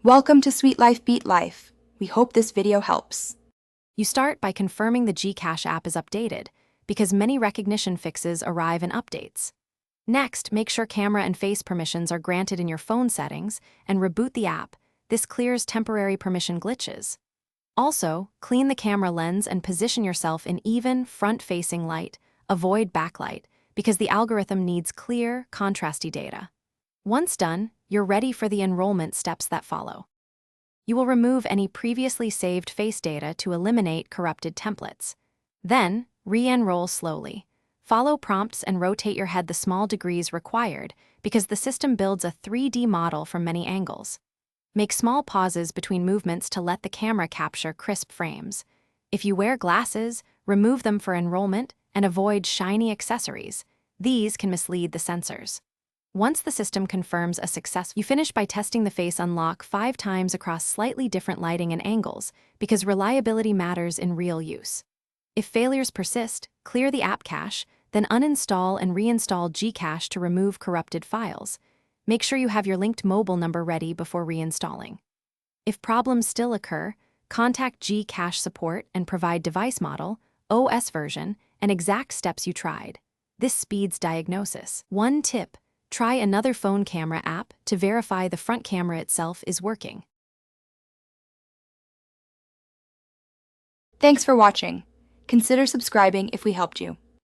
Welcome to Sweet Life Beat Life. We hope this video helps. You start by confirming the Gcash app is updated, because many recognition fixes arrive in updates. Next, make sure camera and face permissions are granted in your phone settings and reboot the app. This clears temporary permission glitches. Also, clean the camera lens and position yourself in even, front-facing light. Avoid backlight, because the algorithm needs clear, contrasty data. Once done, you're ready for the enrollment steps that follow. You will remove any previously saved face data to eliminate corrupted templates. Then, re-enroll slowly. Follow prompts and rotate your head the small degrees required because the system builds a 3D model from many angles. Make small pauses between movements to let the camera capture crisp frames. If you wear glasses, remove them for enrollment and avoid shiny accessories. These can mislead the sensors. Once the system confirms a success, you finish by testing the face unlock 5 times across slightly different lighting and angles because reliability matters in real use. If failures persist, clear the app cache, then uninstall and reinstall Gcash to remove corrupted files. Make sure you have your linked mobile number ready before reinstalling. If problems still occur, contact Gcash support and provide device model, OS version, and exact steps you tried. This speeds diagnosis. One tip: try another phone camera app to verify the front camera itself is working. Thanks for watching. Consider subscribing if we helped you.